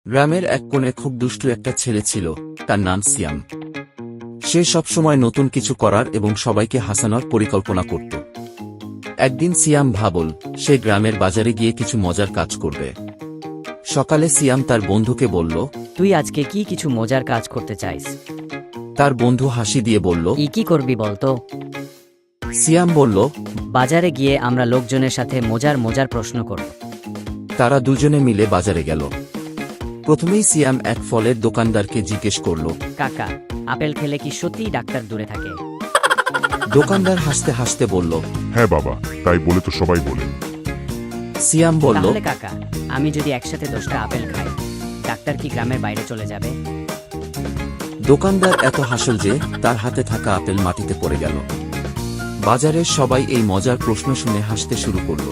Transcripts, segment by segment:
গ্রামের এক কোণে খুব দুষ্টু একটা ছেলে ছিল, তার নাম সিয়াম। সে সবসময় নতুন কিছু করার এবং সবাইকে হাসানোর পরিকল্পনা করত। একদিন সিয়াম ভাবল সে গ্রামের বাজারে গিয়ে কিছু মজার কাজ করবে। সকালে সিয়াম তার বন্ধুকে বলল, তুই আজকে কি কিছু মজার কাজ করতে চাইস? তার বন্ধু হাসি দিয়ে বলল, কি করবি বলতো? সিয়াম বলল, বাজারে গিয়ে আমরা লোকজনের সাথে মজার মজার প্রশ্ন করব। তারা দুজনে মিলে বাজারে গেল। প্রথমেই সিয়াম এক ফলের দোকানদারকে জিজ্ঞেস করল। কাকা, আপেল খেলে কি সত্যিই ডাক্তার দূরে থাকে? দোকানদার হাসতে হাসতে বলল, হ্যাঁ বাবা, তাই বলে তো সবাই বলে। সিয়াম বলল, তাহলে কাকা, আমি যদি একসাথে 10টা আপেল খাই, ডাক্তার কি গ্রামের বাইরে চলে যাবে? দোকানদার এত হাসল যে তার হাতে থাকা আপেল মাটিতে পড়ে গেল। বাজারের সবাই এই মজার প্রশ্ন শুনে হাসতে শুরু করল।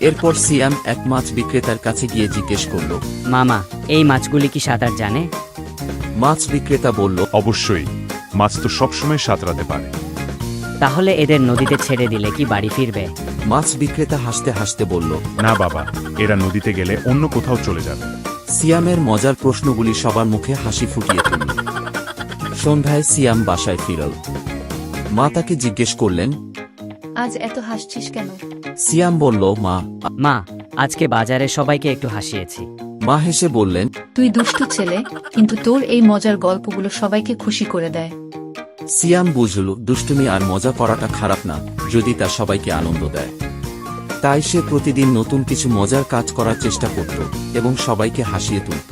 এরপর সিয়াম এক মাছ বিক্রেতার কাছে গিয়ে জিজ্ঞেস করল, মামা, এই মাছগুলি কি সাঁতার জানে? মাছ বিক্রেতা বলল, অবশ্যই, মাছ তো সবসময় সাঁতরাতে পারে। তাহলে এদের নদীতে ছেড়ে দিলে কি বাড়ি ফিরবে? মাছ বিক্রেতা হাসতে হাসতে বলল, না বাবা, এরা নদীতে গেলে অন্য কোথাও চলে যাবে। সিয়ামের মজার প্রশ্নগুলি সবার মুখে হাসি ফুটিয়ে তুলল। সন্ধ্যায় সিয়াম বাসায় ফিরল। মা তাকে জিজ্ঞেস করলেন, আজ এত হাসছিস কেন? সিয়াম বলল, মা, আজকে বাজারে সবাইকে একটু হাসিয়েছি। মা হেসে বললেন, তুই দুষ্টু ছেলে, কিন্তু তোর এই মজার গল্পগুলো সবাইকে খুশি করে দেয়। সিয়াম বুঝল দুষ্টুমি আর মজা করাটা খারাপ না, যদি তা সবাইকে আনন্দ দেয়। তাই সে প্রতিদিন নতুন কিছু মজার কাজ করার চেষ্টা করত এবং সবাইকে হাসিয়ে তুলত।